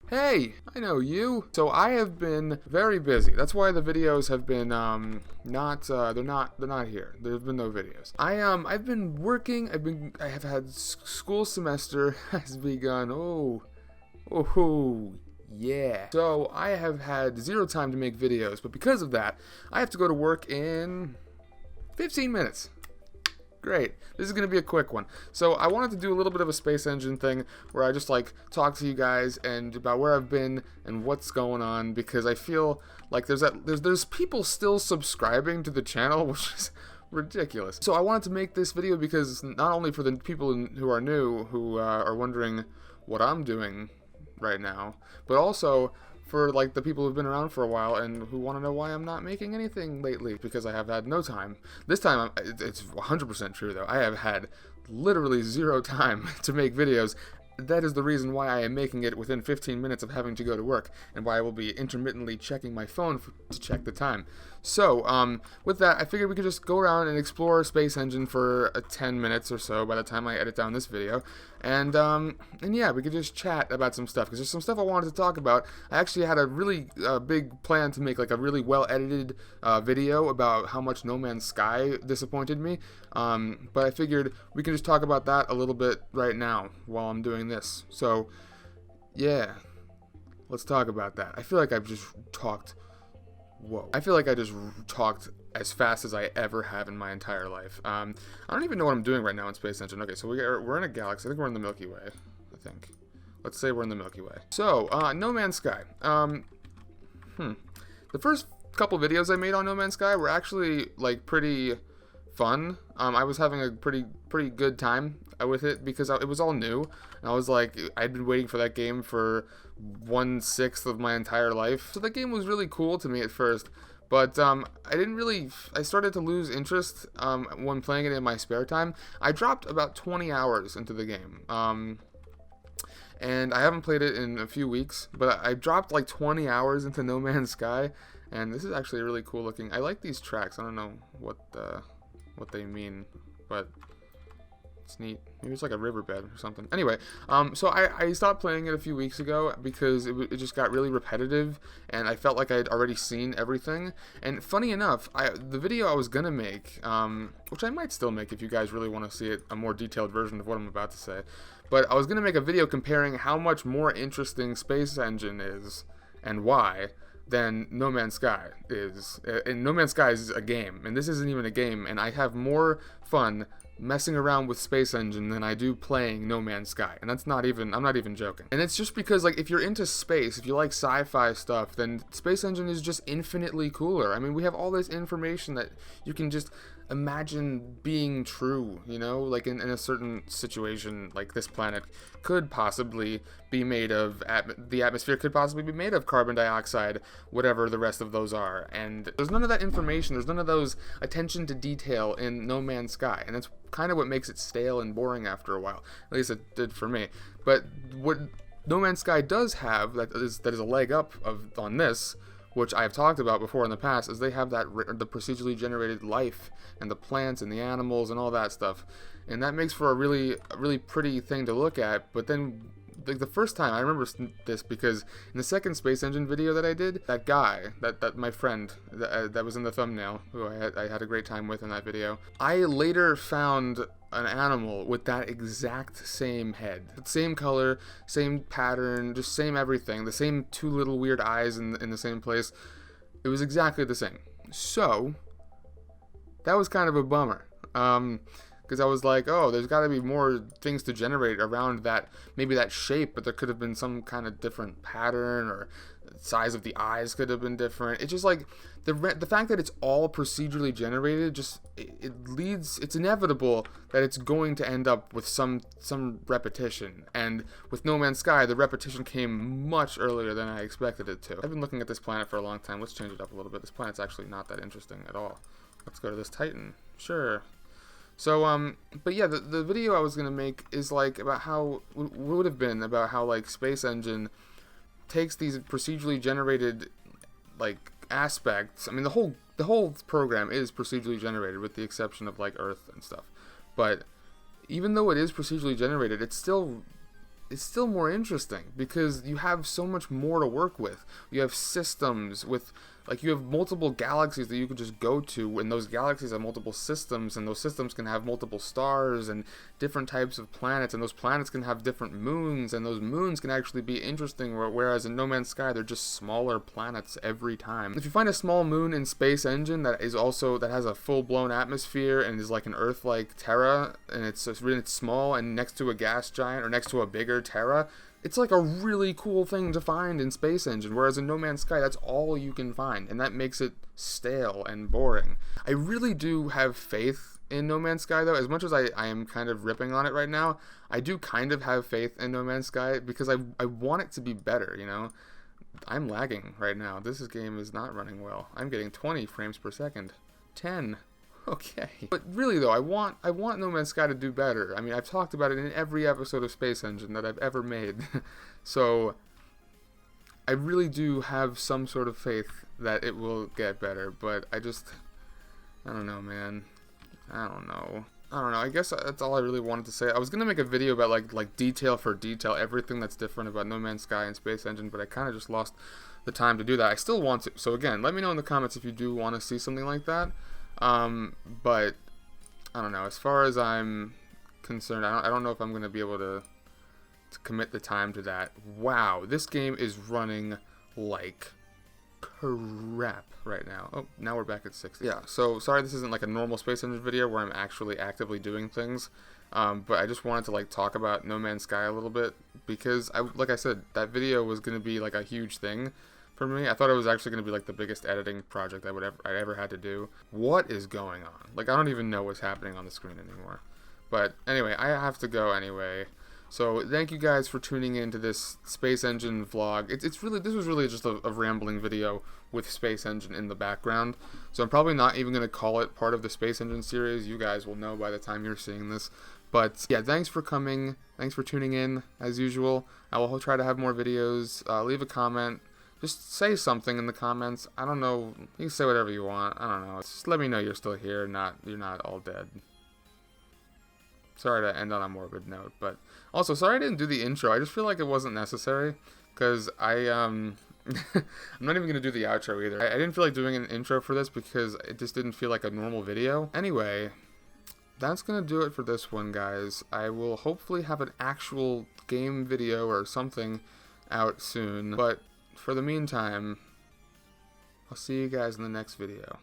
Hey, I know you. So I have been very busy. That's why the videos have been they're not here. There's been no videos. I've been working. I have had school semester has begun. Oh, yeah. So I have had zero time to make videos, but because of that, I have to go to work in 15 minutes. Great. This is going to be a quick one. So I wanted to do a little bit of a space engine thing where I just like talk to you guys and about where I've been and what's going on, because I feel like there's people still subscribing to the channel, which is ridiculous. So I wanted to make this video because not only for the people who are new, who are wondering what I'm doing right now, but also for like the people who've been around for a while and who want to know why I'm not making anything lately, because I have had no time. This time it's 100% true though. I have had literally zero time to make videos. That is the reason why I am making it within 15 minutes of having to go to work, and why I will be intermittently checking my phone to check the time. So, with that, I figured we could just go around and explore Space Engine for 10 minutes or so by the time I edit down this video. And yeah, we could just chat about some stuff, because there's some stuff I wanted to talk about. I actually had a really big plan to make like a really well-edited video about how much No Man's Sky disappointed me. But I figured we can just talk about that a little bit right now while I'm doing this. So, yeah, let's talk about that. I feel like I've just talked. Whoa. I feel like I just talked as fast as I ever have in my entire life. I don't even know what I'm doing right now in Space Engine. Okay, so we're in a galaxy. I think we're in the Milky Way. I think. Let's say we're in the Milky Way. So, No Man's Sky. The first couple videos I made on No Man's Sky were actually like pretty fun. I was having a pretty good time with it because it was all new, and I was like, I'd been waiting for that game for 1/6 of my entire life. So that game was really cool to me at first, but I started to lose interest when playing it in my spare time. I dropped about 20 hours into the game. And I haven't played it in a few weeks, but I dropped like 20 hours into No Man's Sky, and this is actually really cool looking. I like these tracks. I don't know what they mean, but it's neat. Maybe it's like a riverbed or something. Anyway, so I stopped playing it a few weeks ago because it just got really repetitive, and I felt like I'd already seen everything. And funny enough, the video I was gonna make, which I might still make if you guys really want to see it, a more detailed version of what I'm about to say, but I was gonna make a video comparing how much more interesting Space Engine is and why than No Man's Sky is. And No Man's Sky is a game, and this isn't even a game, and I have more fun messing around with Space Engine than I do playing No Man's Sky. And I'm not even joking. And it's just because, like, if you're into space, if you like sci-fi stuff, then Space Engine is just infinitely cooler. I mean, we have all this information that you can just imagine being true, you know, like in a certain situation, like this planet could possibly be made of, the atmosphere could possibly be made of carbon dioxide, whatever the rest of those are, and there's none of that information, there's none of those attention to detail in No Man's Sky, and that's kind of what makes it stale and boring after a while, at least it did for me. But what No Man's Sky does have that is a leg up on this, which I've talked about before in the past, is they have the procedurally generated life and the plants and the animals and all that stuff, and that makes for a really pretty thing to look at. But then, like, the first time I remember this because in the second Space Engine video that I did, that guy, that my friend that was in the thumbnail, who I had a great time with in that video, I later found an animal with that exact same head, same color, same pattern, just same everything, the same two little weird eyes in the same place. It was exactly the same. So that was kind of a bummer, because I was like, oh, there's got to be more things to generate around that, maybe that shape, but there could have been some kind of different pattern, or size of the eyes could have been different. It's just like the fact that it's all procedurally generated, just it's inevitable that it's going to end up with some repetition. And with No Man's Sky, the repetition came much earlier than I expected it to. I've been looking at this planet for a long time. Let's change it up a little bit. This planet's actually not that interesting at all. Let's go to this Titan. Sure. So, but yeah, the video I was gonna make is like about how would have been about how, like, Space Engine takes these procedurally generated, like, aspects. I mean, the whole program is procedurally generated with the exception of like Earth and stuff. But even though it is procedurally generated, it's still it's still more interesting because you have so much more to work with. You have systems with, like, you have multiple galaxies that you can just go to, and those galaxies have multiple systems, and those systems can have multiple stars and different types of planets, and those planets can have different moons, and those moons can actually be interesting, whereas in No Man's Sky they're just smaller planets every time. If you find a small moon in Space Engine that has a full-blown atmosphere and is like an Earth-like Terra, and it's really small and next to a gas giant or next to a bigger Terra, it's like a really cool thing to find in Space Engine, whereas in No Man's Sky, that's all you can find, and that makes it stale and boring. I really do have faith in No Man's Sky, though. As much as I am kind of ripping on it right now, I do kind of have faith in No Man's Sky because I want it to be better, you know? I'm lagging right now. This game is not running well. I'm getting 20 frames per second. 10. Okay. But really though, I want No Man's Sky to do better. I mean, I've talked about it in every episode of Space Engine that I've ever made. So I really do have some sort of faith that it will get better, but I don't know, man. I don't know. I guess that's all I really wanted to say. I was gonna make a video about like detail for detail, everything that's different about No Man's Sky and Space Engine, but I kind of just lost the time to do that. I still want to. So again, let me know in the comments if you do want to see something like that. But I don't know. As far as I'm concerned, I don't know if I'm gonna be able to commit the time to that. Wow, this game is running like crap right now. Oh, now we're back at 60. Yeah, so sorry this isn't like a normal Space Engine video where I'm actually actively doing things. But I just wanted to like talk about No Man's Sky a little bit because like I said, that video was gonna be like a huge thing for me. I thought it was actually going to be like the biggest editing project I ever had to do. What is going on? Like, I don't even know what's happening on the screen anymore. But anyway, I have to go anyway. So thank you guys for tuning in to this Space Engine vlog. This was really just a rambling video with Space Engine in the background. So I'm probably not even going to call it part of the Space Engine series. You guys will know by the time you're seeing this. But yeah, thanks for coming. Thanks for tuning in, as usual. I will try to have more videos. Leave a comment. Just say something in the comments. I don't know. You can say whatever you want. I don't know. Just let me know you're still here. You're not all dead. Sorry to end on a morbid note, but also sorry I didn't do the intro. I just feel like it wasn't necessary because I'm not even gonna do the outro either. I didn't feel like doing an intro for this because it just didn't feel like a normal video. Anyway, that's gonna do it for this one, guys. I will hopefully have an actual game video or something out soon, but for the meantime, I'll see you guys in the next video.